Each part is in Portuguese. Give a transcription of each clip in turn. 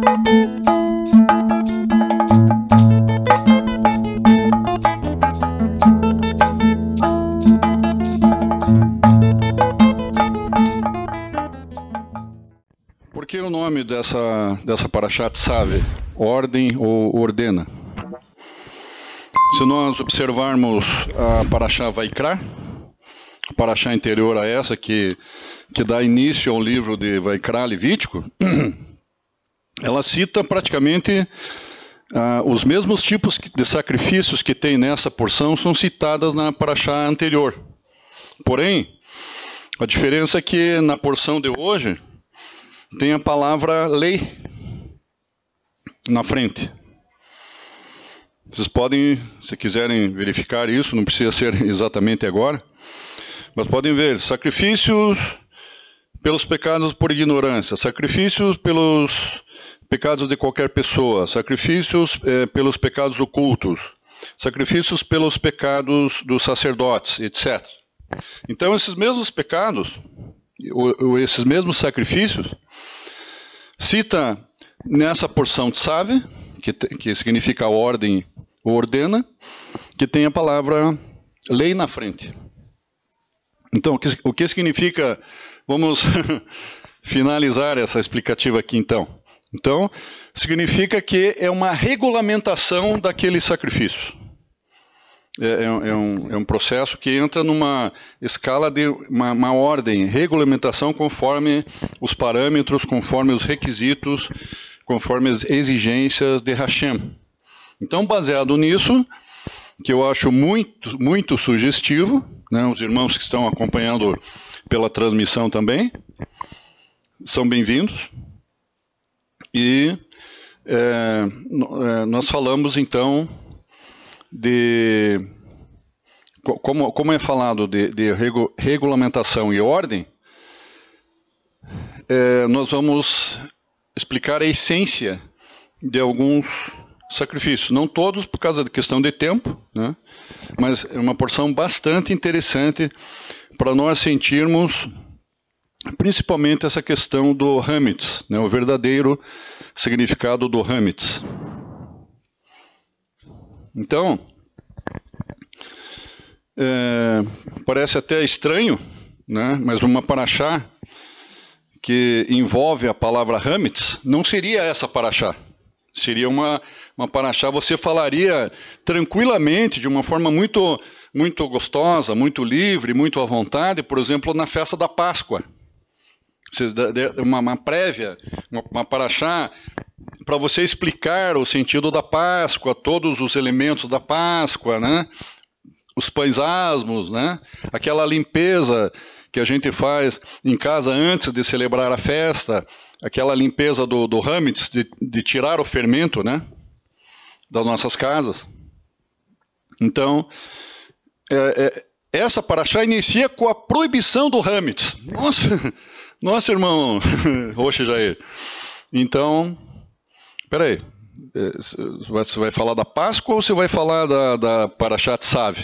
Por que o nome dessa parashá Tzav? Ordem ou ordena? Se nós observarmos a parashá Vaikra, a parashá anterior a essa, que dá início ao livro de Vaikra Levítico, ela cita praticamente os mesmos tipos de sacrifícios que tem nessa porção são citadas na parashá anterior. Porém, a diferença é que na porção de hoje tem a palavra lei na frente. Vocês podem, se quiserem verificar isso, não precisa ser exatamente agora, mas podem ver sacrifícios pelos pecados por ignorância, sacrifícios pelos pecados de qualquer pessoa, sacrifícios pelos pecados ocultos, sacrifícios pelos pecados dos sacerdotes, etc. Então, esses mesmos pecados, ou esses mesmos sacrifícios, cita nessa porção Tzav, que significa ordem ou ordena, que tem a palavra lei na frente. Então, o que significa? Vamos finalizar essa explicativa aqui, então. Então, significa que é uma regulamentação daquele sacrifício. É um processo que entra numa escala de uma ordem, regulamentação conforme os parâmetros, conforme os requisitos, conforme as exigências de Hashem. Então, baseado nisso, que eu acho muito, muito sugestivo, né, os irmãos que estão acompanhando pela transmissão também, são bem-vindos. E nós falamos, então, de como é falado de regulamentação e ordem, nós vamos explicar a essência de alguns sacrifícios, não todos por causa da questão de tempo, né? Mas é uma porção bastante interessante para nós sentirmos principalmente essa questão do Hametz, né? O verdadeiro significado do Hametz. Então, parece até estranho, né? Mas uma parashá que envolve a palavra Hametz não seria essa parashá. Seria uma parashá, você falaria tranquilamente, de uma forma muito, muito gostosa, muito livre, muito à vontade, por exemplo, na festa da Páscoa. Uma prévia, uma parashá, para você explicar o sentido da Páscoa, todos os elementos da Páscoa, né? Os pães asmos, né? Aquela limpeza que a gente faz em casa antes de celebrar a festa, aquela limpeza do Hametz, de tirar o fermento, né, das nossas casas. Então, essa parashá inicia com a proibição do Hametz. Nossa, irmão Roche Jair. Então, peraí, você vai falar da Páscoa ou você vai falar da parashá Tzav?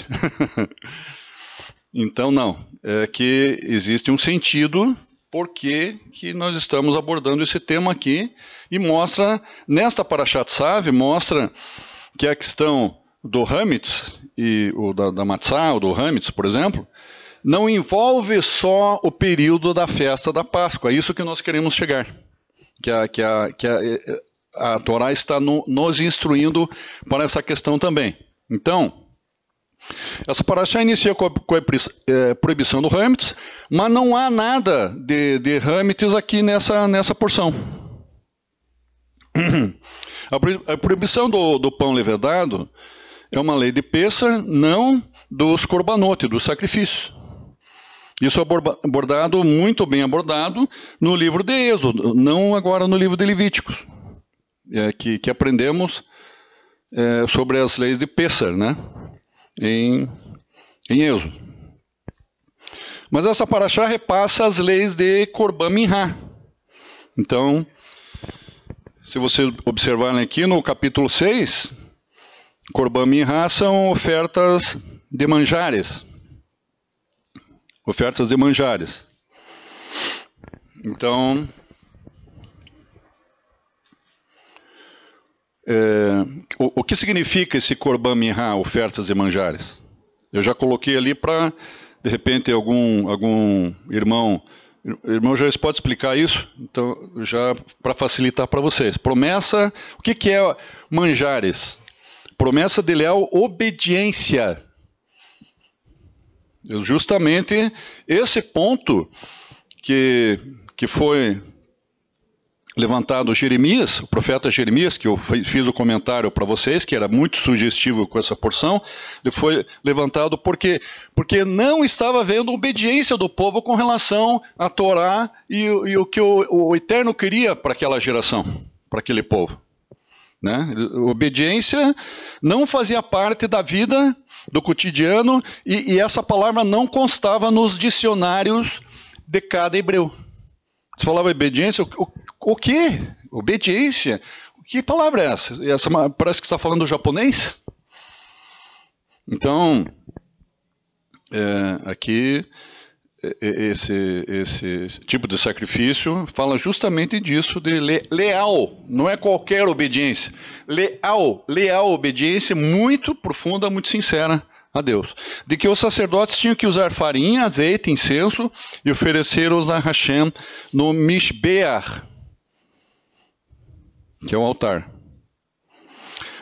Então, não. É que existe um sentido por que nós estamos abordando esse tema aqui, e mostra, nesta parashá Tzav, mostra que a questão do Hametz, e da Matzah, ou do Hametz, por exemplo, não envolve só o período da festa da Páscoa. É isso que nós queremos chegar. Que a Torá está nos instruindo para essa questão também. Então, essa parashá inicia com a proibição do Hametz, mas não há nada de Hametz aqui nessa porção. A proibição do pão levedado é uma lei de Pessah, não dos korbanot, do sacrifício. Isso é abordado, muito bem abordado, no livro de Êxodo, não agora no livro de Levíticos, que aprendemos sobre as leis de Pessah, né? Em Êxodo. Mas essa parashá repassa as leis de Korban Minhá. Então, se vocês observarem aqui no capítulo 6, Korban Minhá são ofertas de manjares. Ofertas de manjares. Então, O que significa esse Korban Minhá, ofertas e manjares? Eu já coloquei ali para, de repente, algum irmão já pode explicar isso? Então, já para facilitar para vocês. Promessa, o que é manjares? Promessa de leal obediência. Justamente esse ponto que foi levantado Jeremias, o profeta Jeremias, que eu fiz o comentário para vocês, que era muito sugestivo com essa porção, ele foi levantado porque não estava havendo obediência do povo com relação à Torá e o que o Eterno queria para aquela geração, para aquele povo. Né? Obediência não fazia parte da vida, do cotidiano, e essa palavra não constava nos dicionários de cada hebreu. Você falava obediência, o quê? Obediência? Que palavra é essa? Parece que está falando japonês? Então, aqui, esse tipo de sacrifício fala justamente disso, de leal, não é qualquer obediência. Leal obediência muito profunda, muito sincera a Deus. De que os sacerdotes tinham que usar farinha, azeite, incenso e oferecer-os a Hashem no Mishbeach, que é o altar.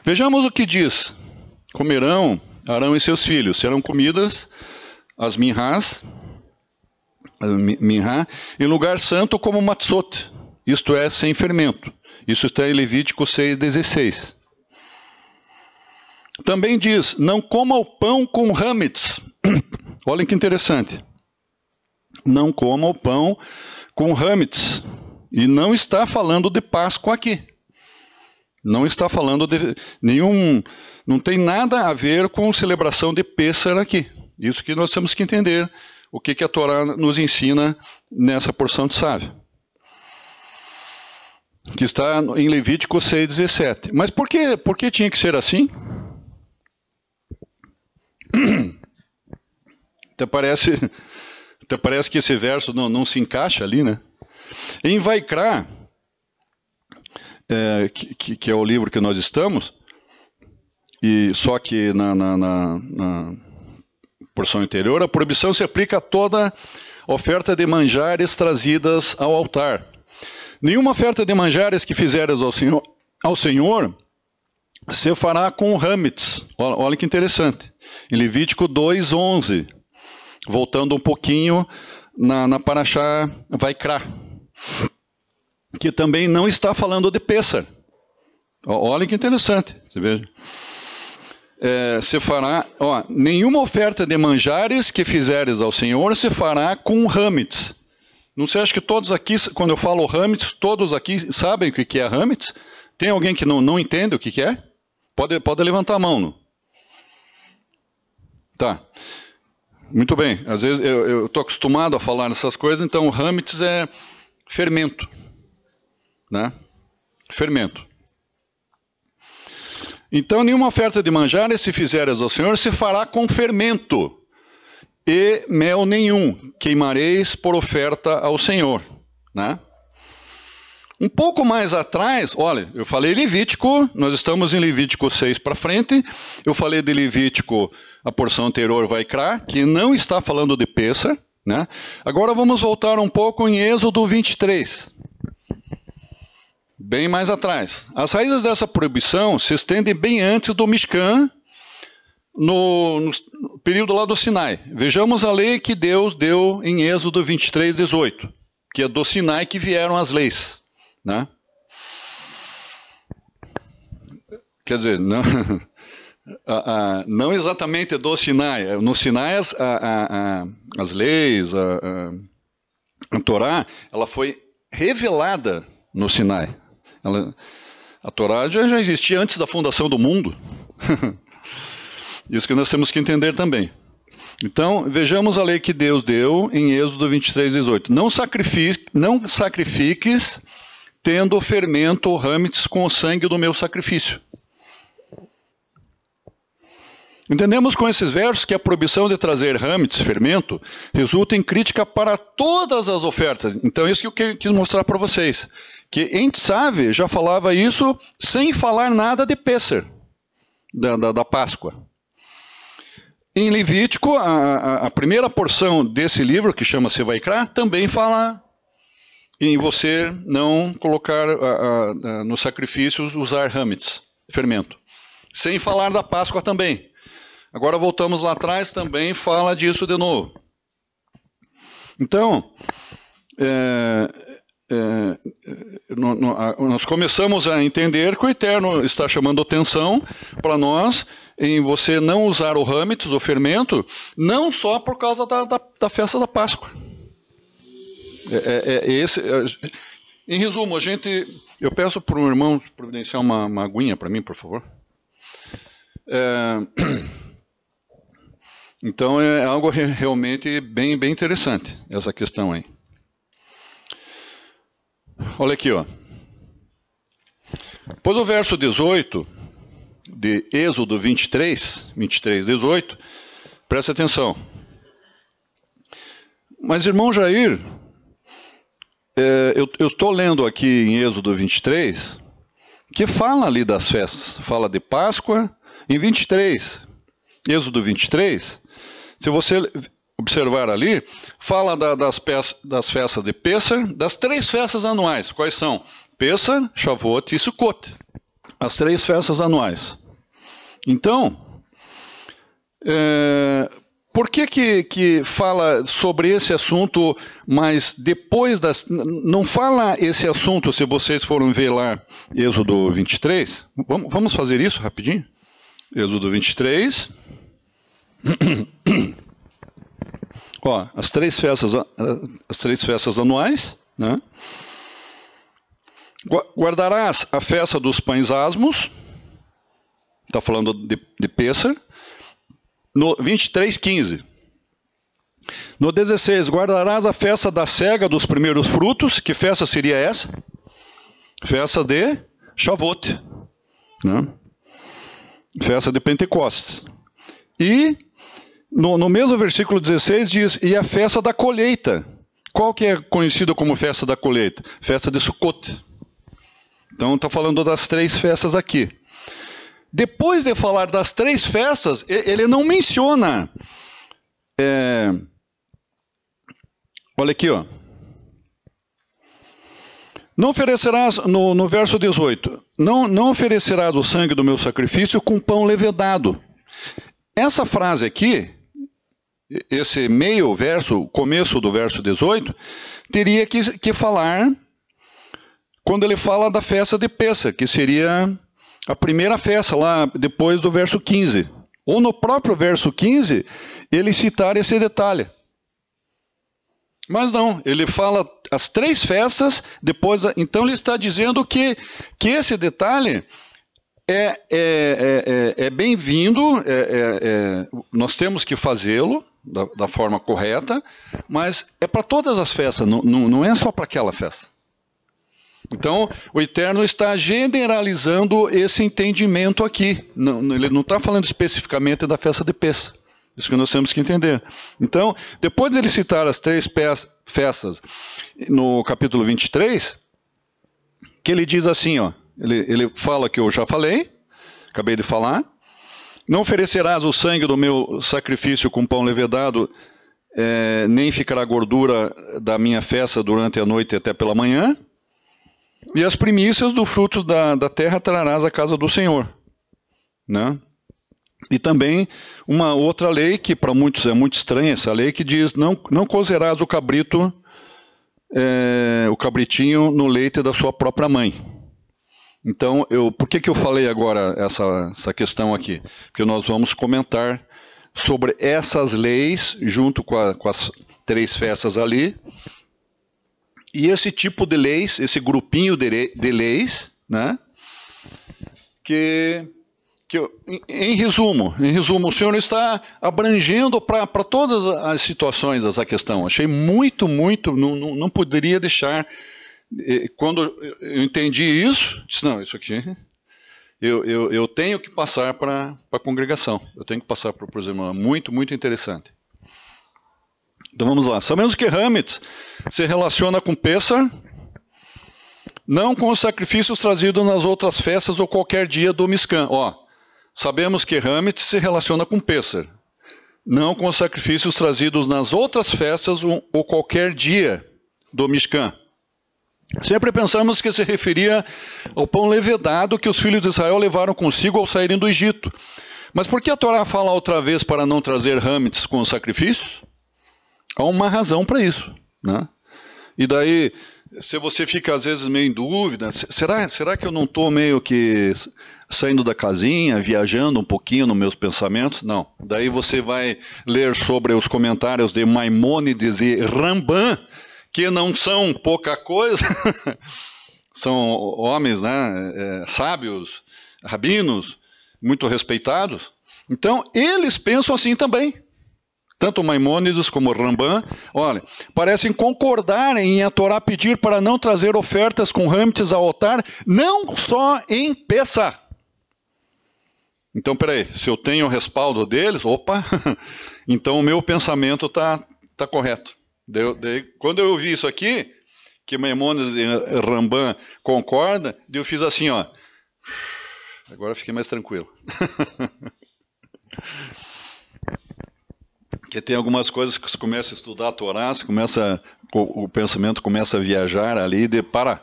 Vejamos o que diz. Comerão Arão e seus filhos, serão comidas as minhás, em lugar santo como matzot, isto é, sem fermento. Isso está em Levítico 6,16. Também diz, não coma o pão com hametz. Olhem que interessante. Não coma o pão com hametz. E não está falando de Páscoa aqui. Não está falando de não tem nada a ver com celebração de Pêssar aqui. Isso que nós temos que entender. O que a Torá nos ensina nessa porção de sábio. Que está em Levítico 6,17. Mas por que tinha que ser assim? Até parece que esse verso não se encaixa ali, né? Em Vaikra, que é o livro que nós estamos, e só que na porção anterior, a proibição se aplica a toda oferta de manjares trazidas ao altar. Nenhuma oferta de manjares que fizeres ao Senhor se fará com hametz. Olha que interessante. Em Levítico 2:11, voltando um pouquinho na Parashá Vaikra, que também não está falando de Pêssar. Olha que interessante, você veja. Se fará, nenhuma oferta de manjares que fizeres ao Senhor se fará com hametz. Não sei, acho que todos aqui, quando eu falo hametz, todos aqui sabem o que é hametz? Tem alguém que não entende o que é? Pode levantar a mão. Não? Tá. Muito bem. Às vezes eu estou acostumado a falar essas coisas, então hametz é fermento. Né? Fermento. Então, nenhuma oferta de manjares, se fizeres ao Senhor, se fará com fermento, e mel nenhum queimareis por oferta ao Senhor. Né? Um pouco mais atrás, olha, eu falei Levítico, nós estamos em Levítico 6 para frente, eu falei de Levítico, a porção anterior Vaikra, que não está falando de Pêssar. Né? Agora vamos voltar um pouco em Êxodo 23. Bem mais atrás. As raízes dessa proibição se estendem bem antes do Mishkan, no período lá do Sinai. Vejamos a lei que Deus deu em Êxodo 23:18, que é do Sinai que vieram as leis. Né? Quer dizer, não exatamente do Sinai. No Sinai as leis, a Torá, ela foi revelada no Sinai. A Torá já existia antes da fundação do mundo. Isso que nós temos que entender também. Então, vejamos a lei que Deus deu em Êxodo 23:18. Não sacrifiques tendo fermento ou hametz com o sangue do meu sacrifício. Entendemos com esses versos que a proibição de trazer hametz, fermento, resulta em crítica para todas as ofertas. Então, isso que eu quis mostrar para vocês. Que em Tzav já falava isso sem falar nada de Pêssar, da Páscoa. Em Levítico, a primeira porção desse livro, que chama-se Vaikra, também fala em você não colocar nos sacrifícios, usar hametz, fermento. Sem falar da Páscoa também. Agora voltamos lá atrás, também fala disso de novo. Então, nós começamos a entender que o Eterno está chamando atenção para nós em você não usar o hametz, o fermento, não só por causa da festa da Páscoa. Em resumo, eu peço para o irmão providenciar uma aguinha para mim, por favor. Então é algo realmente bem interessante, essa questão aí. Olha aqui, ó. Pois o verso 18 de Êxodo 23, 18, presta atenção. Mas, irmão Jair, eu estou lendo aqui em Êxodo 23, que fala ali das festas, fala de Páscoa, em 23, Êxodo 23, se você observar ali, fala das festas de Pêssar, das 3 festas anuais. Quais são? Pêssar, Shavuot e Sukkot. As 3 festas anuais. Então, por que fala sobre esse assunto, mas depois não fala esse assunto, se vocês foram ver lá, Êxodo 23? Vamos fazer isso rapidinho? Êxodo 23. Ó, as 3 festas anuais, né? Guardarás a festa dos pães asmos, está falando de Pêssar, no 23:15. No 16, guardarás a festa da cega dos primeiros frutos. Que festa seria essa? Festa de Shavuot, né? Festa de Pentecostes. E no mesmo versículo 16 diz, e a festa da colheita. Qual que é conhecida como festa da colheita? Festa de Sukkot. Então está falando das 3 festas aqui. Depois de falar das 3 festas, ele não menciona. Olha aqui, ó. Não oferecerás, no verso 18, não oferecerás o sangue do meu sacrifício com pão levedado. Essa frase aqui, esse meio verso, começo do verso 18, teria que falar quando ele fala da festa de Pêssar, que seria a primeira festa, lá depois do verso 15. Ou no próprio verso 15, ele citar esse detalhe. Mas não, ele fala as 3 festas, depois, então ele está dizendo que esse detalhe é bem-vindo, nós temos que fazê-lo da forma correta, mas é para todas as festas, não é só para aquela festa. Então, o Eterno está generalizando esse entendimento aqui. Ele não está falando especificamente da festa de Pêssar. Isso que nós temos que entender. Então, depois de ele citar as 3 festas no capítulo 23, que ele diz assim, ó, ele fala que eu já falei, acabei de falar, não oferecerás o sangue do meu sacrifício com pão levedado, nem ficará gordura da minha festa durante a noite até pela manhã, e as primícias do fruto da terra trarás à casa do Senhor. Né? E também uma outra lei, que para muitos é muito estranha, essa lei que diz, não cozerás o cabrito, o cabritinho no leite da sua própria mãe. Então, por que eu falei agora essa questão aqui? Porque nós vamos comentar sobre essas leis, junto com as 3 festas ali, e esse tipo de leis, esse grupinho de leis, né? Em resumo, o Senhor está abrangendo para todas as situações essa questão. Achei muito, não poderia deixar. Quando eu entendi isso, disse, não, isso aqui eu tenho que passar para a congregação. Eu tenho que passar para os irmãos. Muito, muito interessante. Então vamos lá. Sabemos que Hametz se relaciona com Pêssar, não com os sacrifícios trazidos nas outras festas ou qualquer dia do Mishkan. Sabemos que Hametz se relaciona com Pêssar, não com os sacrifícios trazidos nas outras festas ou qualquer dia do Mishkan. Sempre pensamos que se referia ao pão levedado que os filhos de Israel levaram consigo ao saírem do Egito. Mas por que a Torá fala outra vez para não trazer Hametz com os sacrifícios? Há uma razão para isso, né? E daí, se você fica às vezes meio em dúvida, será que eu não estou meio que saindo da casinha, viajando um pouquinho nos meus pensamentos? Não. Daí você vai ler sobre os comentários de Maimônides e Ramban, que não são pouca coisa, são homens, né, sábios, rabinos, muito respeitados. Então, eles pensam assim também. Tanto Maimônides como Ramban, olha, parecem concordar em a Torá pedir para não trazer ofertas com Hametz ao altar, não só em Pêssar. Então, peraí, se eu tenho o respaldo deles, então o meu pensamento está correto. Quando eu vi isso aqui, que Maimônides e Ramban concordam, eu fiz assim, agora eu fiquei mais tranquilo. Porque tem algumas coisas que você começa a estudar a Torá, o pensamento começa a viajar ali, para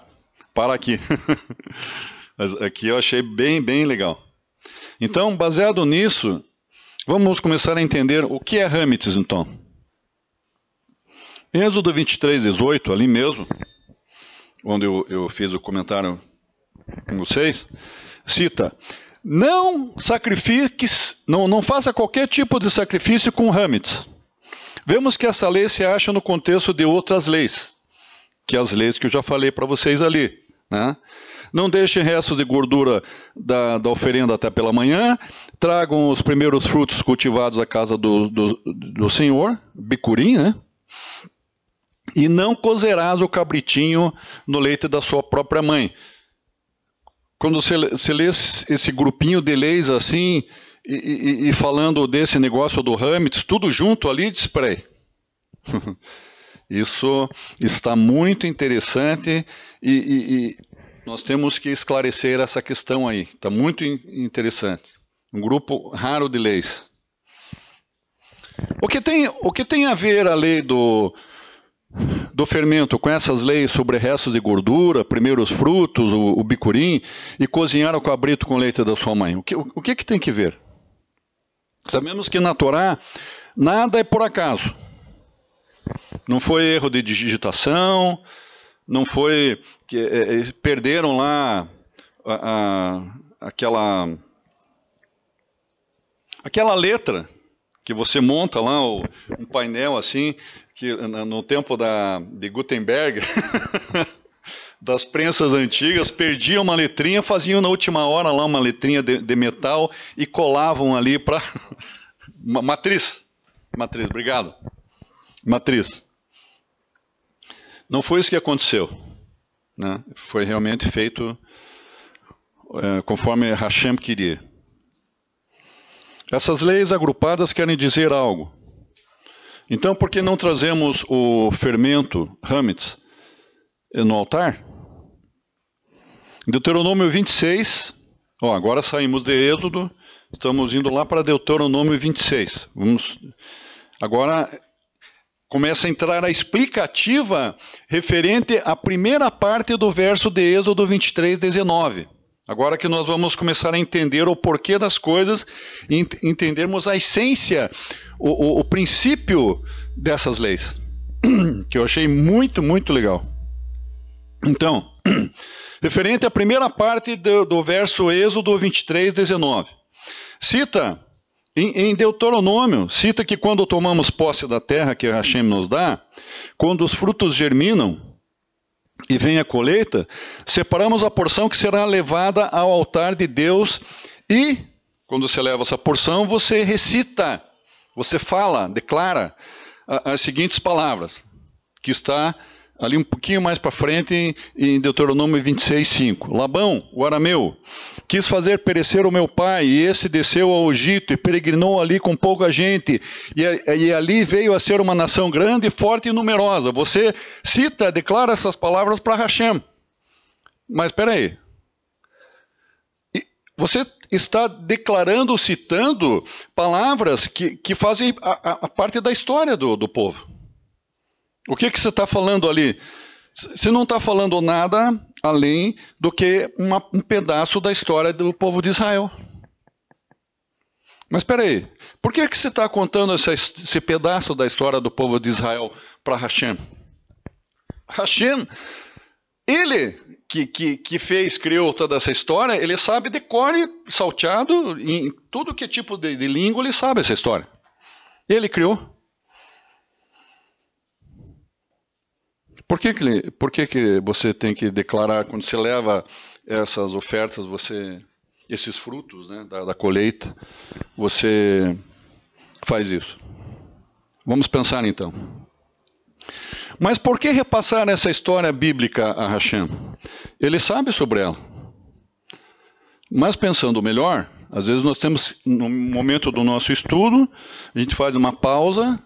aqui. Mas aqui eu achei bem, bem legal. Então, baseado nisso, vamos começar a entender o que é Hametz, então. Em Êxodo 23, 18, ali mesmo, onde eu fiz o comentário com vocês, cita: não sacrifiques, não faça qualquer tipo de sacrifício com Hametz. Vemos que essa lei se acha no contexto de outras leis, que as leis que eu já falei para vocês ali, né? Não deixem restos de gordura da oferenda até pela manhã, tragam os primeiros frutos cultivados à casa do Senhor, bicurim, né? E não cozerás o cabritinho no leite da sua própria mãe. Quando você lê esse grupinho de leis assim, e falando desse negócio do Hametz, tudo junto ali, diz, peraí. Isso está muito interessante e nós temos que esclarecer essa questão aí. Está muito interessante. Um grupo raro de leis. O que tem a ver a lei do fermento com essas leis sobre restos de gordura, primeiros frutos, o bicurim, e cozinhar o cabrito com leite da sua mãe? O que tem que ver? Sabemos que na Torá nada é por acaso. Não foi erro de digitação, não foi que perderam lá aquela letra que você monta lá, um painel assim, que no tempo de Gutenberg, das prensas antigas, perdiam uma letrinha, faziam na última hora lá uma letrinha de metal e colavam ali para... Matriz, obrigado. Matriz. Não foi isso que aconteceu, né? Foi realmente feito conforme Hashem queria. Essas leis agrupadas querem dizer algo. Então, por que não trazemos o fermento, Hametz, no altar? Deuteronômio 26, agora saímos de Êxodo, estamos indo lá para Deuteronômio 26. Agora começa a entrar a explicativa referente à primeira parte do verso de Êxodo 23, 19. Agora que nós vamos começar a entender o porquê das coisas e entendermos a essência, o princípio dessas leis, que eu achei muito, muito legal. Então, referente à primeira parte do verso Êxodo 23, 19, cita, em Deuteronômio, cita que quando tomamos posse da terra que Hashem nos dá, quando os frutos germinam e vem a colheita, separamos a porção que será levada ao altar de Deus e, quando você leva essa porção, você recita, você fala, declara as seguintes palavras, que está ali um pouquinho mais para frente em Deuteronômio 26, 5. Labão, o arameu, quis fazer perecer o meu pai, e esse desceu ao Egito e peregrinou ali com pouca gente, e ali veio a ser uma nação grande, forte e numerosa. Você cita, declara essas palavras para Hashem. Mas espera aí. Você está declarando, citando palavras que fazem a parte da história do povo. O que você está falando ali? Você não está falando nada além do que um pedaço da história do povo de Israel. Mas espera aí, por que você está contando esse pedaço da história do povo de Israel para Hashem? Hashem, ele que criou toda essa história, ele sabe de cor e salteado, em tudo que tipo de língua ele sabe essa história. Ele criou. Por que você tem que declarar, quando você leva essas ofertas, esses frutos, né, da colheita, você faz isso? Vamos pensar então. Mas por que repassar essa história bíblica a Hashem? Ele sabe sobre ela. Mas pensando melhor, às vezes nós temos, no momento do nosso estudo, a gente faz uma pausa,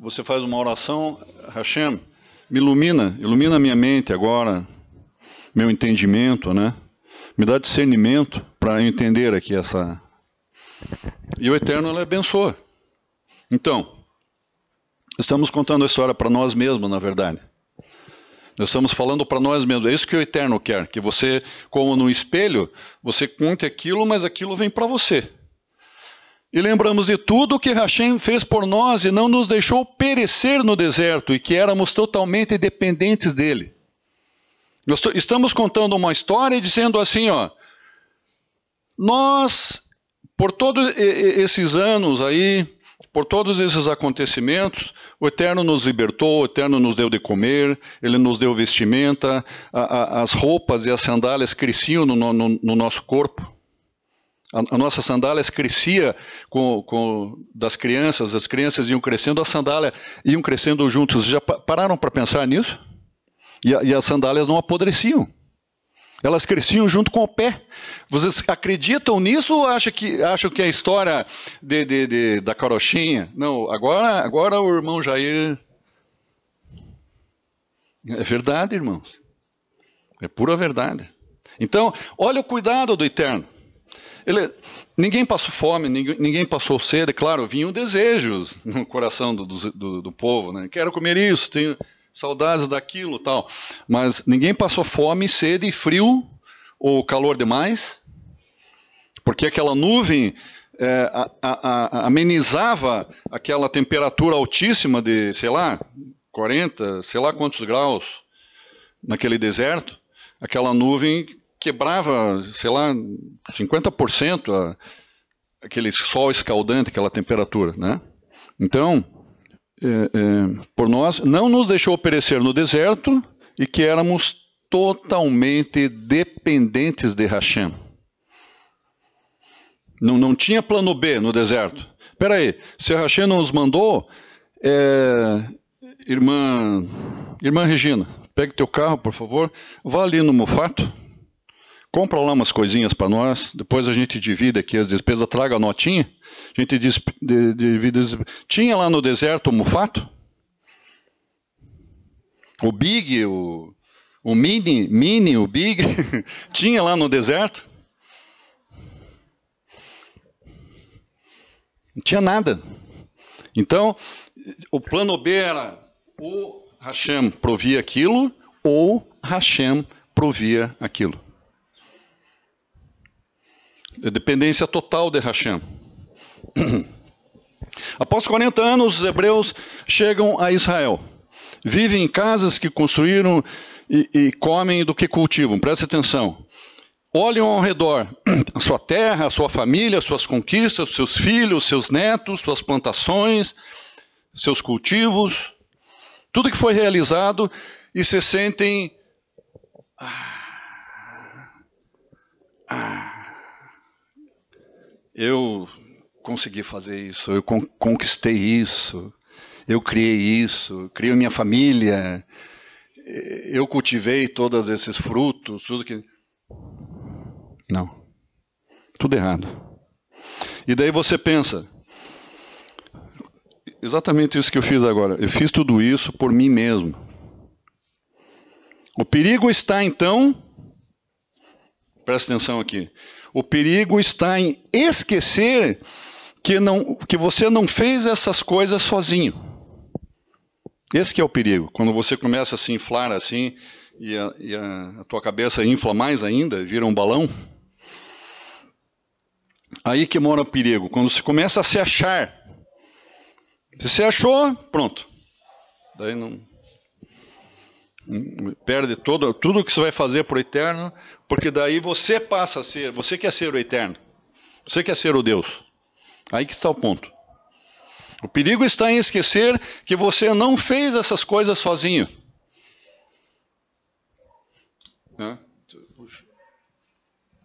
você faz uma oração, Hashem, me ilumina minha mente agora, meu entendimento, né? Me dá discernimento para eu entender aqui essa... E o Eterno, ele abençoa. Então, estamos contando a história para nós mesmos, na verdade. Nós estamos falando para nós mesmos. É isso que o Eterno quer, que você, como no espelho, você conte aquilo, mas aquilo vem para você. E lembramos de tudo que Hashem fez por nós e não nos deixou perecer no deserto e que éramos totalmente dependentes dele. Nós estamos contando uma história e dizendo assim, ó, nós, por todos esses anos aí, por todos esses acontecimentos, o Eterno nos libertou, o Eterno nos deu de comer, Ele nos deu vestimenta, as roupas e as sandálias cresciam no nosso corpo. A nossa sandálias crescia das crianças, as crianças iam crescendo, as sandálias iam crescendo juntos. Já pararam para pensar nisso? E as sandálias não apodreciam. Elas cresciam junto com o pé. Vocês acreditam nisso ou acham que é a história da carochinha? Não, agora o irmão Jair... É verdade, irmãos. É pura verdade. Então, olha o cuidado do Eterno. Ninguém passou fome, ninguém passou sede. Claro, vinham desejos no coração do povo, né? Quero comer isso, tenho saudades daquilo, tal. Mas ninguém passou fome, sede, frio ou calor demais, porque aquela nuvem amenizava aquela temperatura altíssima de, sei lá, 40, sei lá quantos graus naquele deserto. Aquela nuvem quebrava, sei lá, 50% aquele sol escaldante, aquela temperatura, né? Então, por nós, não nos deixou perecer no deserto e que éramos totalmente dependentes de Hashem. Não tinha plano B no deserto. Espera aí, se Hashem não nos mandou, irmã Regina, pegue teu carro, por favor, vá ali no Mufato, compra lá umas coisinhas para nós, depois a gente divide aqui as despesas, traga a notinha, a gente divide. Tinha lá no deserto o Mufato? O Big, o Mini, o Big, tinha lá no deserto? Não tinha nada. Então, o plano B era ou Hashem provia aquilo, ou Hashem provia aquilo. Dependência total de Hashem. Após 40 anos, os hebreus chegam a Israel. Vivem em casas que construíram e comem do que cultivam. Preste atenção. Olhem ao redor. A sua terra, a sua família, suas conquistas, seus filhos, seus netos, suas plantações, seus cultivos. Tudo que foi realizado e se sentem... Eu consegui fazer isso, eu conquistei isso, eu criei isso, criei minha família, eu cultivei todos esses frutos, tudo que... Não. Tudo errado. E daí você pensa, exatamente isso que eu fiz agora. Eu fiz tudo isso por mim mesmo. O perigo está, então, presta atenção aqui, o perigo está em esquecer que você não fez essas coisas sozinho. Esse que é o perigo. Quando você começa a se inflar assim, e a tua cabeça infla mais ainda, vira um balão, aí que mora o perigo. Quando você começa a se achar. Se você achou, pronto. Daí não perde tudo que você vai fazer para o eterno, porque daí você passa a ser, você quer ser o eterno. Você quer ser o Deus. Aí que está o ponto. O perigo está em esquecer que você não fez essas coisas sozinho.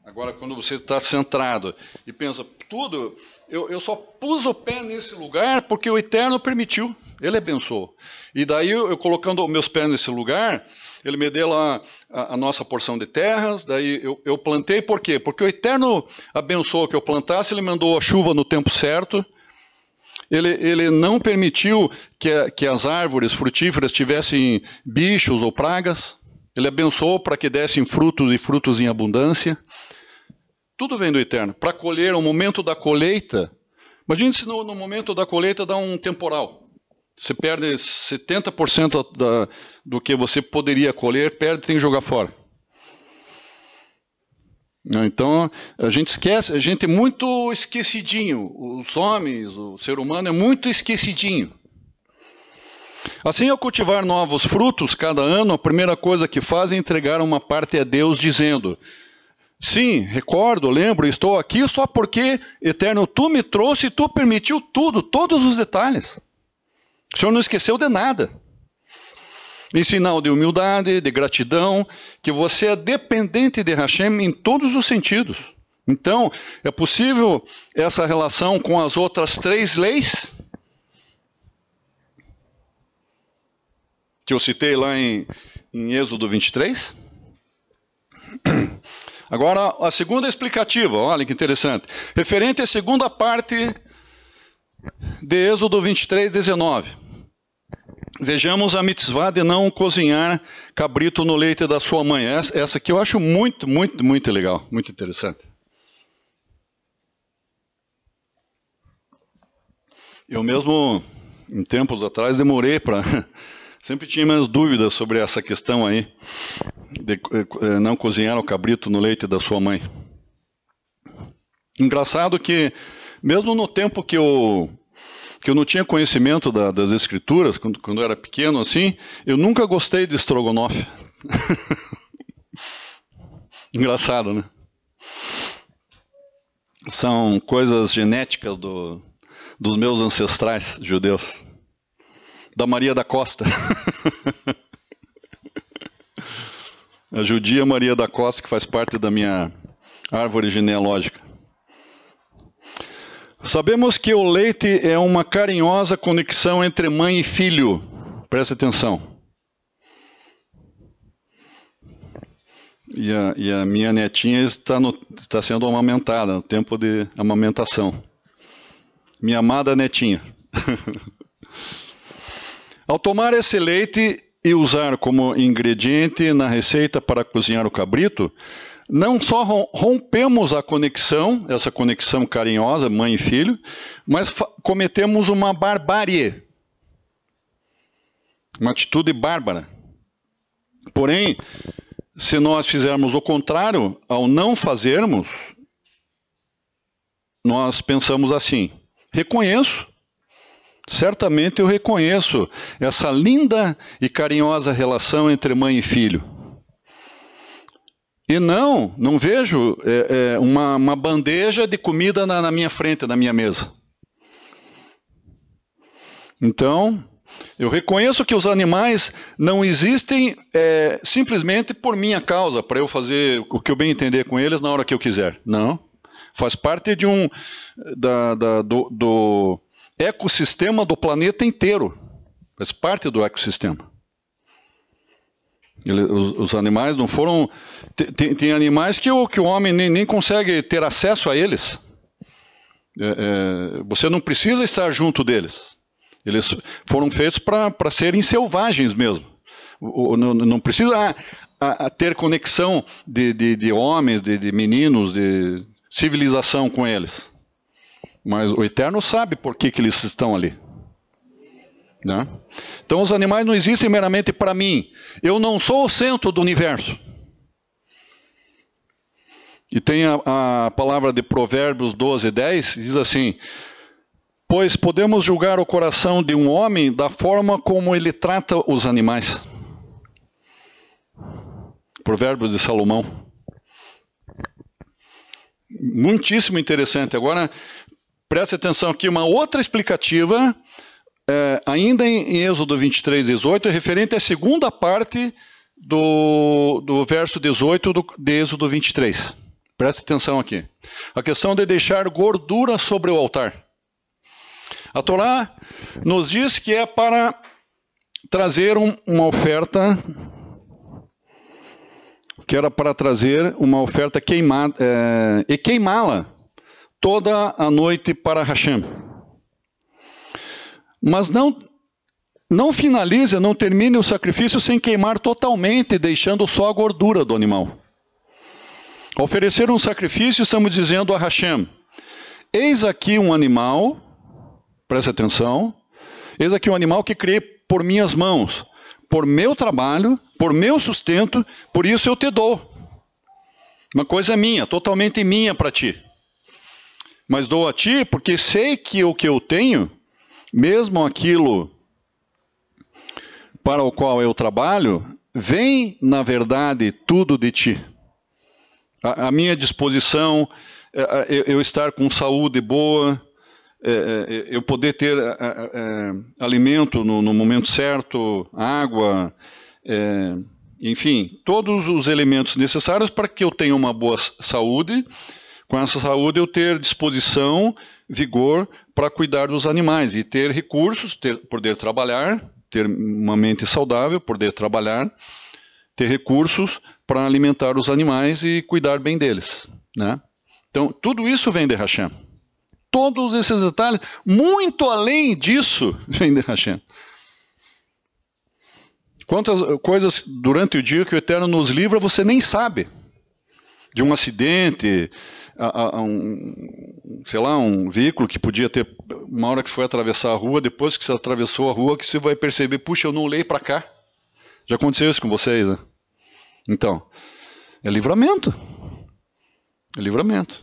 Agora, quando você está centrado e pensa, eu só pus o pé nesse lugar porque o Eterno permitiu, Ele abençoou. E daí, eu colocando meus pés nesse lugar, Ele me deu lá a nossa porção de terras, daí eu plantei, por quê? Porque o Eterno abençoou que eu plantasse, Ele mandou a chuva no tempo certo, Ele não permitiu que as árvores frutíferas tivessem bichos ou pragas, Ele abençoou para que dessem frutos e frutos em abundância. Tudo vem do Eterno. Para colher, o momento da colheita, imagine se no momento da colheita dá um temporal. Você perde 70% do que você poderia colher, tem que jogar fora. Então, a gente esquece, a gente é muito esquecidinho. Os homens, o ser humano é muito esquecidinho. Assim, ao cultivar novos frutos cada ano, a primeira coisa que faz é entregar uma parte a Deus, dizendo: sim, recordo, lembro, estou aqui só porque, Eterno, Tu me trouxe e Tu permitiu tudo, todos os detalhes. O Senhor não esqueceu de nada. Em sinal de humildade, de gratidão, que você é dependente de Hashem em todos os sentidos. Então, é possível essa relação com as outras 3 leis que eu citei lá em Êxodo 23? Agora, a segunda explicativa, olha que interessante. Referente à segunda parte de Êxodo 23, 19. Vejamos a mitzvah de não cozinhar cabrito no leite da sua mãe. Essa aqui eu acho muito, muito, muito legal, muito interessante. Eu mesmo, em tempos atrás, demorei para... Sempre tinha minhas dúvidas sobre essa questão aí, de não cozinhar o cabrito no leite da sua mãe. Engraçado que, mesmo no tempo que eu não tinha conhecimento das escrituras, quando eu era pequeno assim, eu nunca gostei de estrogonofe. Engraçado, né? São coisas genéticas dos meus ancestrais judeus. Da Maria da Costa. A judia Maria da Costa, que faz parte da minha árvore genealógica. Sabemos que o leite é uma carinhosa conexão entre mãe e filho. Presta atenção. E a minha netinha está sendo amamentada, no tempo de amamentação. Minha amada netinha. Ao tomar esse leite e usar como ingrediente na receita para cozinhar o cabrito, não só rompemos a conexão, essa conexão carinhosa, mãe e filho, mas cometemos uma barbárie, uma atitude bárbara. Porém, se nós fizermos o contrário, ao não fazermos, nós pensamos assim: reconheço. Certamente eu reconheço essa linda e carinhosa relação entre mãe e filho. E não vejo uma bandeja de comida na minha frente, na minha mesa. Então, eu reconheço que os animais não existem simplesmente por minha causa, para eu fazer o que eu bem entender com eles na hora que eu quiser. Não. Faz parte de do ecossistema do planeta inteiro. Faz parte do ecossistema. Os animais não foram... Tem animais que o homem nem consegue ter acesso a eles. Você não precisa estar junto deles. Eles foram feitos para serem selvagens mesmo. Não precisa ter conexão de homens, de meninos, de civilização com eles. Mas o Eterno sabe por que eles estão ali. Né? Então os animais não existem meramente para mim. Eu não sou o centro do universo. E tem a palavra de Provérbios 12:10, diz assim: pois podemos julgar o coração de um homem da forma como ele trata os animais. Provérbios de Salomão. Muitíssimo interessante. Agora, preste atenção aqui, uma outra explicativa, ainda em Êxodo 23:18, referente à segunda parte do verso 18 de Êxodo 23. Preste atenção aqui. A questão de deixar gordura sobre o altar. A Torá nos diz que é para trazer uma oferta, que era para trazer uma oferta queimada, e queimá-la toda a noite para Hashem. Mas não finalize, não termine o sacrifício sem queimar totalmente, deixando só a gordura do animal. Ao oferecer um sacrifício, estamos dizendo a Hashem: eis aqui um animal, preste atenção, eis aqui um animal que criei por minhas mãos, por meu trabalho, por meu sustento, por isso eu te dou. Uma coisa minha, totalmente minha para ti. Mas dou a ti porque sei que o que eu tenho, mesmo aquilo para o qual eu trabalho, vem, na verdade, tudo de ti. A minha disposição, eu estar com saúde boa, eu poder ter alimento no momento certo, água, enfim, todos os elementos necessários para que eu tenha uma boa saúde. Com essa saúde eu ter disposição, vigor para cuidar dos animais e ter recursos, poder trabalhar, ter uma mente saudável, poder trabalhar, ter recursos para alimentar os animais e cuidar bem deles, né? Então, tudo isso vem de Hashem. Todos esses detalhes, muito além disso, vem de Hashem. Quantas coisas durante o dia que o Eterno nos livra, você nem sabe. De um acidente, sei lá, um veículo que podia ter, uma hora que foi atravessar a rua, depois que você atravessou a rua, que você vai perceber, puxa, eu não olhei para cá. Já aconteceu isso com vocês, né? Então, é livramento. É livramento.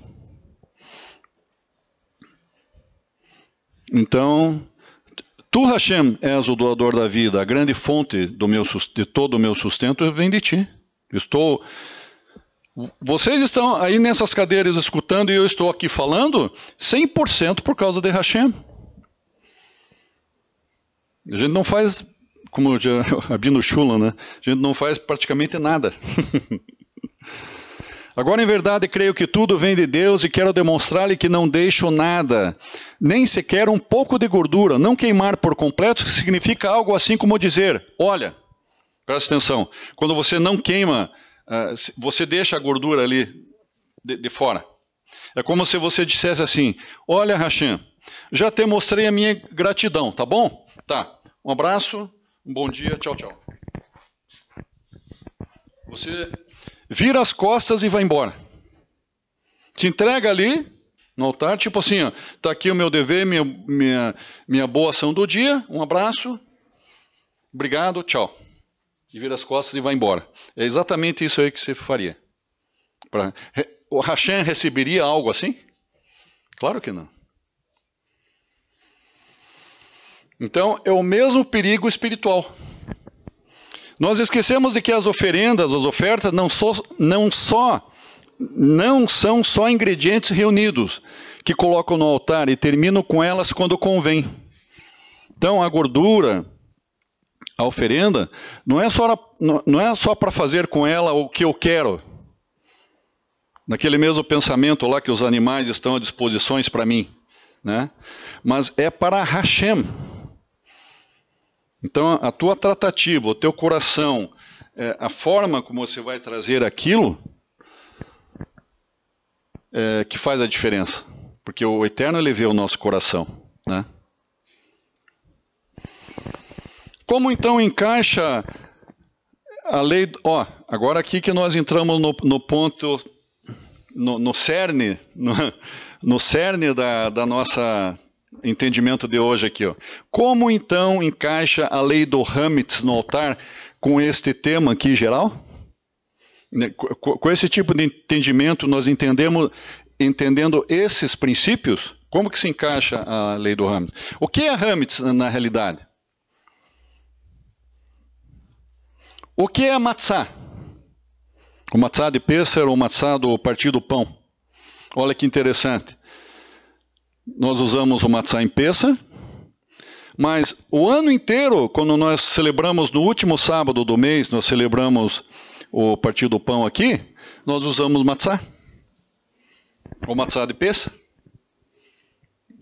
Então, tu, Hashem, és o doador da vida, a grande fonte de todo o meu sustento vem de ti. Vocês estão aí nessas cadeiras escutando e eu estou aqui falando 100% por causa de Hashem. A gente não faz, como já Abino Shulam, né? A gente não faz praticamente nada. Agora, em verdade, creio que tudo vem de Deus e quero demonstrar-lhe que não deixo nada, nem sequer um pouco de gordura, não queimar por completo, significa algo assim como dizer, olha, presta atenção, quando você não queima, você deixa a gordura ali de fora. É como se você dissesse assim, olha, Hashem, já te mostrei a minha gratidão, tá bom? Tá, um abraço, um bom dia, tchau, tchau. Você vira as costas e vai embora. Se entrega ali no altar, tipo assim, ó, tá aqui o meu dever, minha boa ação do dia, um abraço, obrigado, tchau. E vira as costas e vai embora. É exatamente isso aí que você faria. O Hashem receberia algo assim? Claro que não. Então, é o mesmo perigo espiritual. Nós esquecemos de que as oferendas, as ofertas, não são só ingredientes reunidos que colocam no altar e terminam com elas quando convém. Então, a gordura, a oferenda, não é só para fazer com ela o que eu quero. Naquele mesmo pensamento lá que os animais estão à disposição para mim, né? Mas é para Hashem. Então, a tua tratativa, o teu coração, a forma como você vai trazer aquilo que faz a diferença. Porque o Eterno, ele vê o nosso coração, né? Como então encaixa a lei... agora aqui que nós entramos no ponto, no cerne, no cerne da nossa entendimento de hoje aqui. Como então encaixa a lei do Hametz no altar com este tema aqui geral? Com esse tipo de entendimento, nós entendendo esses princípios, como que se encaixa a lei do Hametz? O que é Hametz na realidade? O que é matzá? O matzá de Pêssar ou o matzá do partido pão? Olha que interessante. Nós usamos o matzá em Pêssar, mas o ano inteiro, quando nós celebramos no último sábado do mês, nós celebramos o partido pão aqui, nós usamos matzá. O matzá de Pêssar.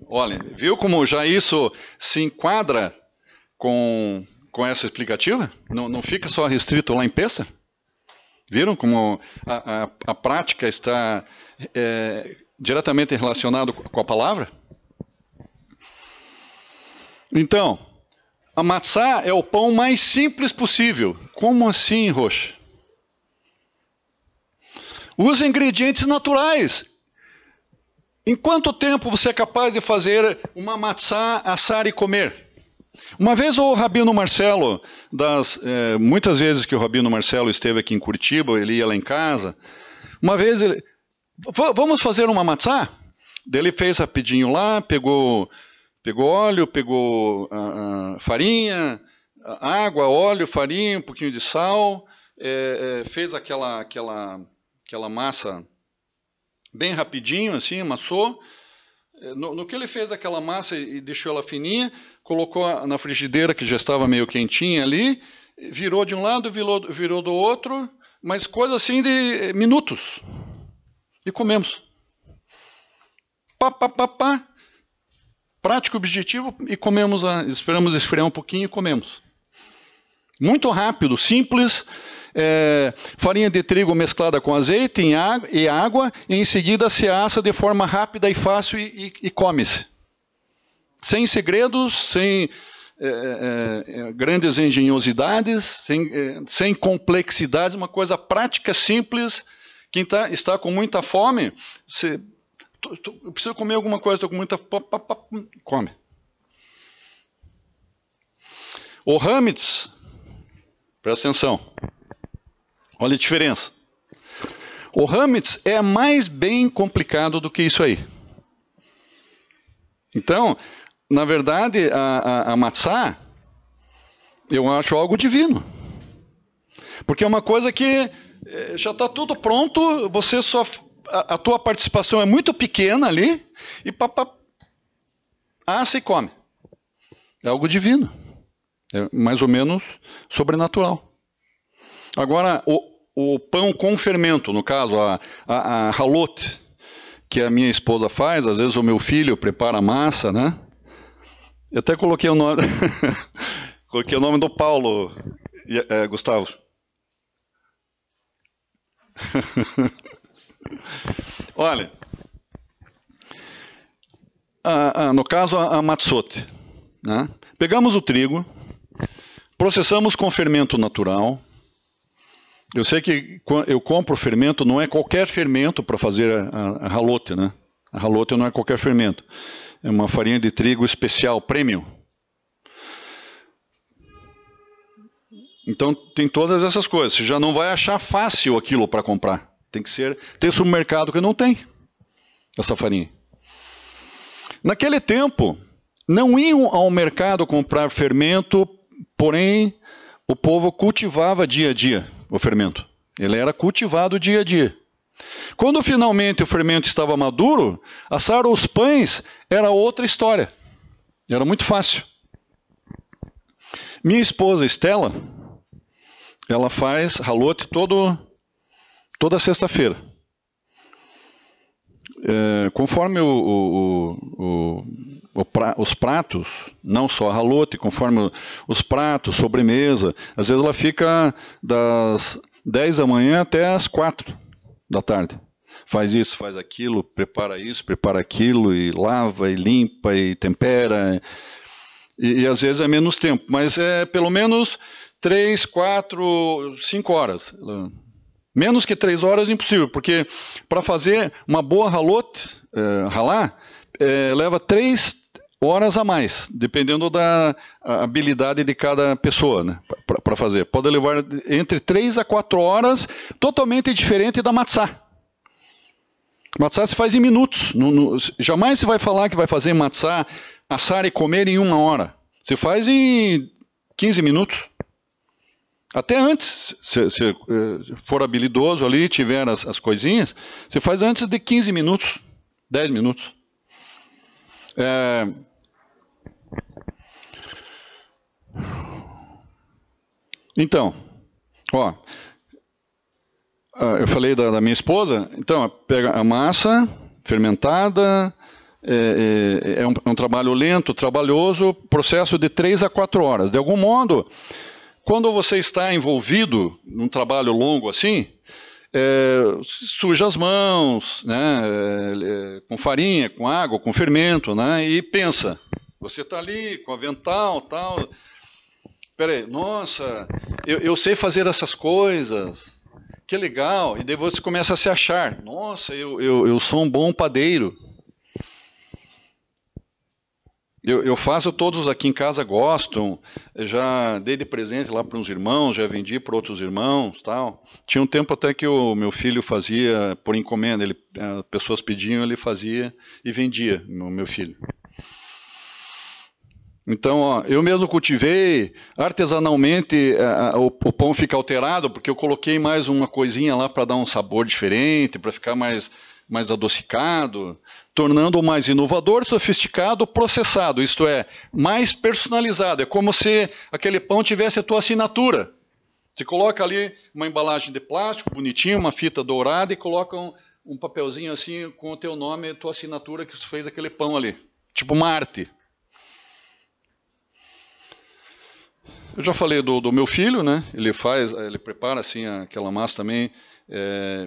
Olha, viu como já isso se enquadra com essa explicativa? Não fica só restrito lá em Pêssar? Viram como a prática está diretamente relacionada com a palavra? Então, a matzá é o pão mais simples possível. Como assim, Rocha? Usa ingredientes naturais. Em quanto tempo você é capaz de fazer uma matzá, assar e comer? Uma vez o Rabino Marcelo, muitas vezes que o Rabino Marcelo esteve aqui em Curitiba, ele ia lá em casa, uma vez ele, vamos fazer uma matzá? Daí ele fez rapidinho lá, pegou óleo, pegou farinha, água, óleo, farinha, um pouquinho de sal, fez aquela massa bem rapidinho, assim, amassou. No que ele fez aquela massa e deixou ela fininha, colocou na frigideira, que já estava meio quentinha ali, virou de um lado, virou do outro, mas coisa assim de minutos. E comemos. Pá. Prático, objetivo, e comemos, esperamos esfriar um pouquinho e comemos. Muito rápido, simples, farinha de trigo mesclada com azeite e água, e em seguida se assa de forma rápida e fácil e come-se. Sem segredos, sem grandes engenhosidades, sem complexidades, uma coisa prática, simples. Quem está com muita fome, eu preciso comer alguma coisa, estou com muita fome, come. O Hametz, presta atenção, olha a diferença. O Hametz é mais bem complicado do que isso aí. Então, na verdade, a matzá, eu acho algo divino. Porque é uma coisa que já está tudo pronto, você só... A tua participação é muito pequena ali, e assa e come. É algo divino. É mais ou menos sobrenatural. Agora, o pão com fermento, no caso, a halot, que a minha esposa faz, às vezes o meu filho prepara a massa, né? Eu até coloquei o nome, coloquei o nome do Paulo, Gustavo. Olha, no caso a matzot, né? Pegamos o trigo, processamos com fermento natural. Eu sei que eu compro fermento, não é qualquer fermento para fazer a halot, né? A halot não é qualquer fermento, é uma farinha de trigo especial, premium. Então tem todas essas coisas, você já não vai achar fácil aquilo para comprar. Tem supermercado que não tem essa farinha. Naquele tempo, não iam ao mercado comprar fermento, porém, o povo cultivava dia a dia o fermento. Ele era cultivado dia a dia. Quando finalmente o fermento estava maduro, assar os pães era outra história. Era muito fácil. Minha esposa, Estela, ela faz halot toda sexta-feira. Conforme os pratos, não só a ralote, conforme os pratos, sobremesa, às vezes ela fica das 10 da manhã até as 4 da tarde. Faz isso, faz aquilo, prepara isso, prepara aquilo, e lava, e limpa, e tempera. E às vezes é menos tempo, mas é pelo menos 3, 4, 5 horas. Menos que 3 horas é impossível, porque para fazer uma boa ralar, leva 3 horas a mais, dependendo da habilidade de cada pessoa, né, para fazer. Pode levar entre 3 a 4 horas, totalmente diferente da matzá. Matzá se faz em minutos. Jamais se vai falar que vai fazer matzá, assar e comer em 1 hora. Se faz em 15 minutos. Até antes, se for habilidoso ali, tiver as coisinhas, se faz antes de 15 minutos, 10 minutos. Então, ó, eu falei da minha esposa, então, pega a massa fermentada, é um trabalho lento, trabalhoso, processo de 3 a 4 horas. De algum modo, quando você está envolvido num trabalho longo assim, suja as mãos, né, com farinha, com água, com fermento, né, e pensa, você está ali com avental, tal, peraí, nossa, eu sei fazer essas coisas, que legal, e daí você começa a se achar, nossa, eu sou um bom padeiro. Eu faço, todos aqui em casa gostam, eu já dei de presente lá para uns irmãos, já vendi para outros irmãos, tal. Tinha um tempo até que o meu filho fazia por encomenda, pessoas pediam, ele fazia e vendia, o meu filho. Então, ó, eu mesmo cultivei, artesanalmente o pão fica alterado, porque eu coloquei mais uma coisinha lá para dar um sabor diferente, para ficar mais adocicado, tornando-o mais inovador, sofisticado, processado, isto é, mais personalizado. É como se aquele pão tivesse a tua assinatura. Você coloca ali uma embalagem de plástico, bonitinho, uma fita dourada, e coloca um papelzinho assim com o teu nome e a tua assinatura que você fez aquele pão ali. Tipo uma arte. Eu já falei do meu filho, né? Ele prepara assim aquela massa também,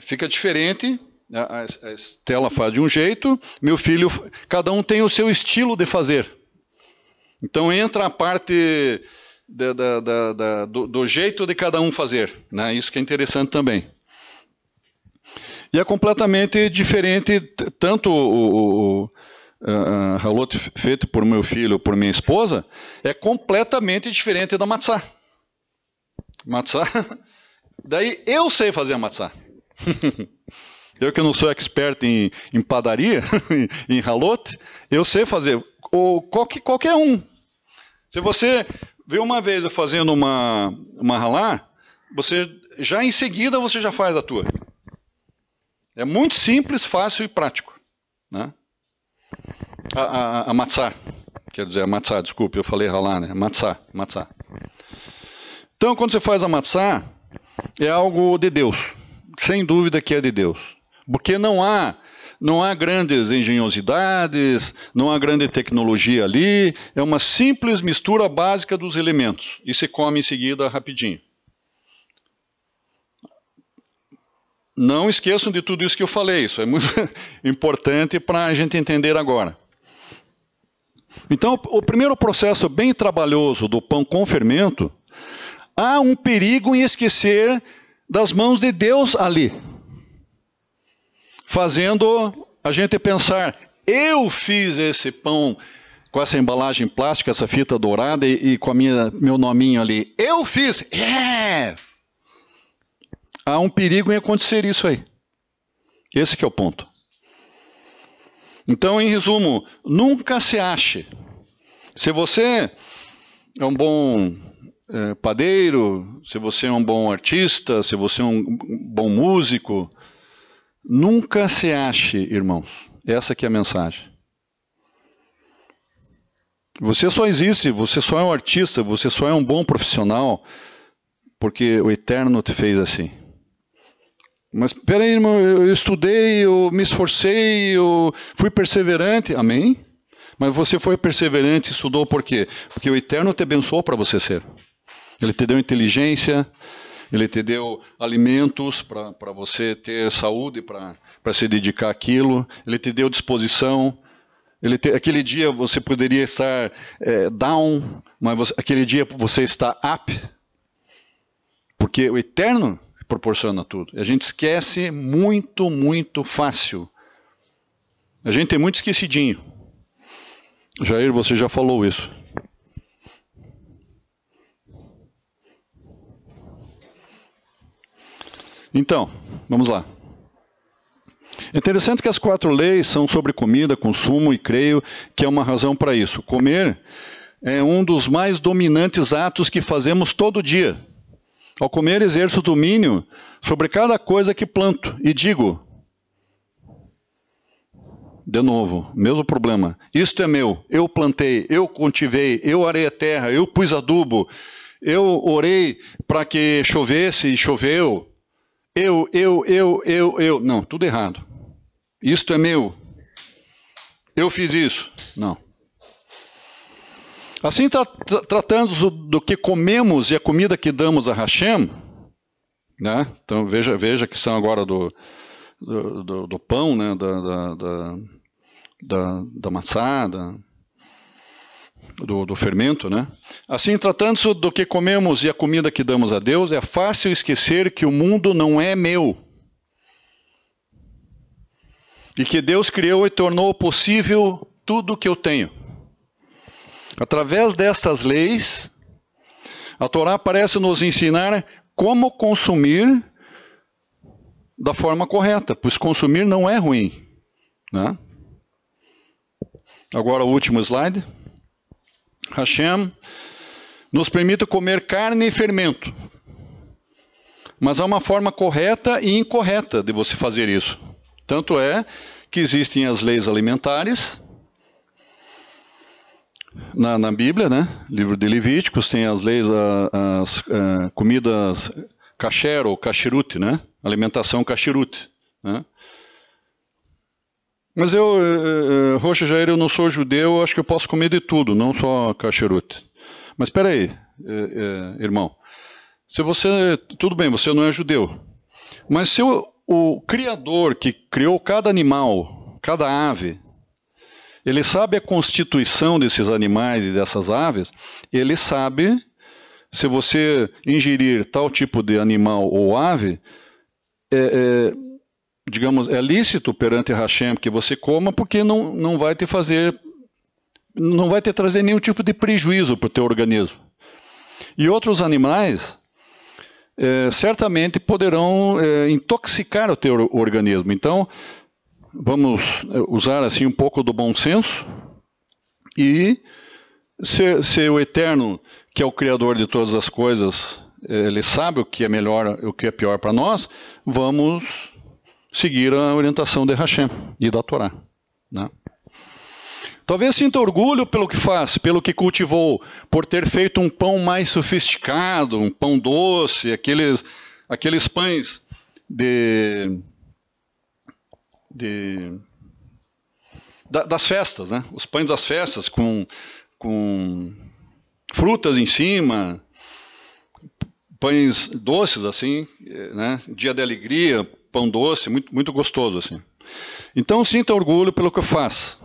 fica diferente. A Estela faz de um jeito, meu filho, cada um tem o seu estilo de fazer. Então entra a parte do jeito de cada um fazer, né? Isso que é interessante também. E é completamente diferente, tanto a ralote feito por meu filho, por minha esposa, é completamente diferente da matzá. Matzá, daí eu sei fazer a matzá. Eu que não sou expert em padaria, em ralote, eu sei fazer. Qualquer um. Se você vê uma vez eu fazendo uma ralá, você já em seguida você já faz a tua. É muito simples, fácil e prático, né? A matzá, quer dizer, a matzá, desculpe, eu falei ralá, né? Matzá. Então, quando você faz a matzá, é algo de Deus. Sem dúvida que é de Deus. Porque não há grandes engenhosidades, não há grande tecnologia ali, é uma simples mistura básica dos elementos, e se come em seguida rapidinho. Não esqueçam de tudo isso que eu falei, isso é muito importante para a gente entender agora. Então, o primeiro processo bem trabalhoso do pão com fermento, há um perigo em esquecer das mãos de Deus ali. Fazendo a gente pensar, eu fiz esse pão com essa embalagem plástica, essa fita dourada e com meu nominho ali. Eu fiz! Há um perigo em acontecer isso aí. Esse que é o ponto. Então, em resumo, nunca se ache. Se você é um bom padeiro, se você é um bom artista, se você é um bom músico, nunca se ache, irmãos. Essa que é a mensagem. Você só existe, você só é um artista, você só é um bom profissional, porque o Eterno te fez assim. Mas, peraí, irmão, eu estudei, eu me esforcei, eu fui perseverante. Amém? Mas você foi perseverante, estudou por quê? Porque o Eterno te abençoou para você ser. Ele te deu inteligência, Ele te deu alimentos para você ter saúde, para se dedicar àquilo. Ele te deu disposição. Aquele dia você poderia estar down, mas aquele dia você está up. Porque o Eterno proporciona tudo. A gente esquece muito, muito fácil. A gente é muito esquecidinho. Jair, você já falou isso. Então, vamos lá. É interessante que as 4 leis são sobre comida, consumo, e creio que é uma razão para isso. Comer é um dos mais dominantes atos que fazemos todo dia. Ao comer, exerço domínio sobre cada coisa que planto. E digo, de novo, mesmo problema. Isto é meu, eu plantei, eu cultivei, eu arei a terra, eu pus adubo, eu orei para que chovesse e choveu. Eu. Não, tudo errado. Isto é meu. Eu fiz isso. Não. Assim, tratando do que comemos e a comida que damos a Hashem, né? Então veja que são agora do pão, né? da maçã, do fermento, né? Assim, tratando-se do que comemos e a comida que damos a Deus, é fácil esquecer que o mundo não é meu. E que Deus criou e tornou possível tudo o que eu tenho. Através destas leis, a Torá parece nos ensinar como consumir da forma correta, pois consumir não é ruim, né? Agora o último slide. Hashem nos permite comer carne e fermento. Mas há uma forma correta e incorreta de você fazer isso. Tanto é que existem as leis alimentares na Bíblia, né? Livro de Levíticos, tem as leis, as comidas kasher ou kasherut, né? Alimentação kasherut, né? Mas Rocha Jair, eu não sou judeu, acho que eu posso comer de tudo, não só kasherut. Mas espera aí, irmão. Se você, tudo bem, você não é judeu. Mas se o Criador que criou cada animal, cada ave, ele sabe a constituição desses animais e dessas aves, ele sabe se você ingerir tal tipo de animal ou ave, digamos, é lícito perante Hashem que você coma, porque não vai te fazer, não vai te trazer nenhum tipo de prejuízo para o teu organismo. E outros animais certamente poderão intoxicar o teu organismo. Então, vamos usar assim um pouco do bom senso e se o Eterno, que é o Criador de todas as coisas, ele sabe o que é melhor e o que é pior para nós, vamos seguir a orientação de Hashem e da Torá, né? Talvez sinta orgulho pelo que faz, pelo que cultivou, por ter feito um pão mais sofisticado, um pão doce, aqueles pães das festas, né? Os pães das festas com frutas em cima, pães doces assim, né? Dia de alegria, pão doce, muito, muito gostoso assim. Então sinta orgulho pelo que faz.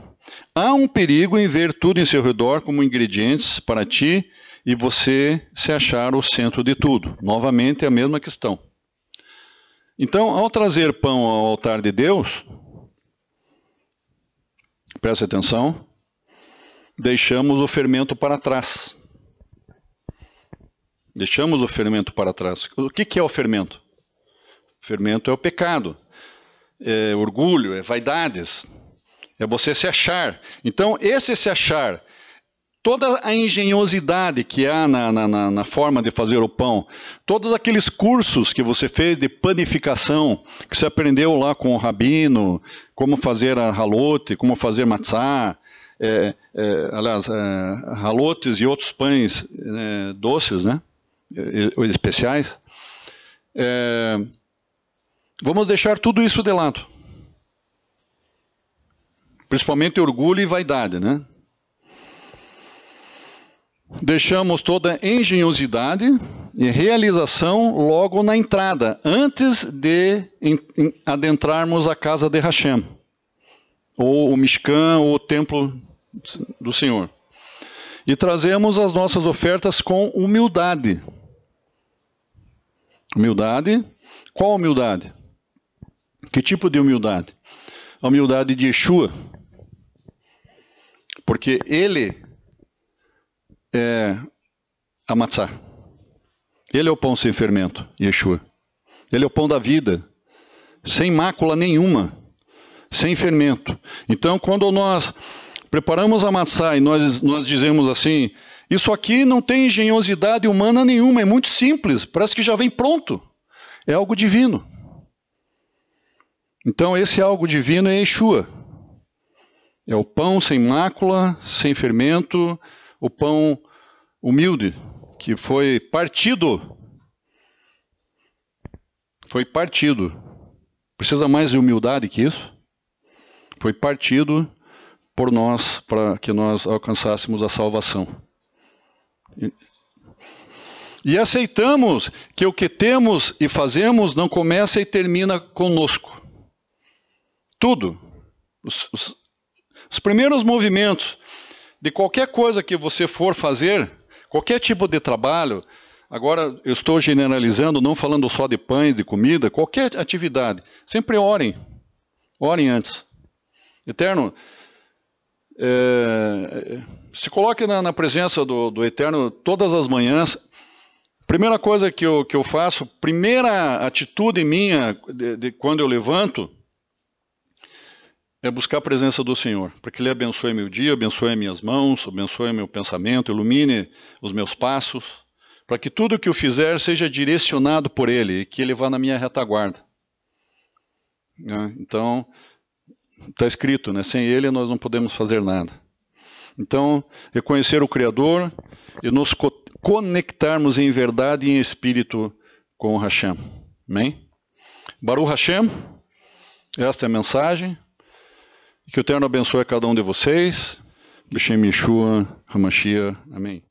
Há um perigo em ver tudo em seu redor como ingredientes para ti e você se achar o centro de tudo. Novamente, é a mesma questão. Então, ao trazer pão ao altar de Deus, preste atenção, deixamos o fermento para trás. Deixamos o fermento para trás. O que é o fermento? O fermento é o pecado, é orgulho, é vaidades. É você se achar. Então, esse se achar, toda a engenhosidade que há na forma de fazer o pão, todos aqueles cursos que você fez de panificação, que você aprendeu lá com o rabino, como fazer a halote, como fazer matzá, aliás, halotes e outros pães doces, né, especiais, vamos deixar tudo isso de lado. Principalmente orgulho e vaidade, né? deixamos toda engenhosidade e realização logo na entrada, antes de adentrarmos a casa de Hashem, ou o Mishkan, ou o templo do Senhor. E trazemos as nossas ofertas com humildade. Humildade? Qual humildade? Que tipo de humildade? A humildade de Yeshua. Porque ele é a matzá. Ele é o pão sem fermento, Yeshua. Ele é o pão da vida, sem mácula nenhuma, sem fermento. Então, quando nós preparamos a matzá e nós dizemos assim, isso aqui não tem engenhosidade humana nenhuma, é muito simples, parece que já vem pronto. É algo divino. Então, esse algo divino é Yeshua. É o pão sem mácula, sem fermento, o pão humilde, que foi partido. Foi partido. Precisa mais de humildade que isso? Foi partido por nós, para que nós alcançássemos a salvação. E aceitamos que o que temos e fazemos não começa e termina conosco. Tudo. Os primeiros movimentos de qualquer coisa que você for fazer, qualquer tipo de trabalho, agora eu estou generalizando, não falando só de pães, de comida, qualquer atividade, sempre orem. Orem antes. Eterno, se coloque na presença do Eterno todas as manhãs. Primeira coisa que eu faço, primeira atitude minha de quando eu levanto, é buscar a presença do Senhor, para que Ele abençoe meu dia, abençoe minhas mãos, abençoe meu pensamento, ilumine os meus passos, para que tudo que eu fizer seja direcionado por Ele e que Ele vá na minha retaguarda. Então, está escrito, né? Sem Ele nós não podemos fazer nada. Então, reconhecer o Criador e nos conectarmos em verdade e em espírito com o Hashem. Amém? Baruch Hashem, esta é a mensagem. Que o Eterno abençoe a cada um de vocês. B'Shem Yeshua HaMashiach. Amém.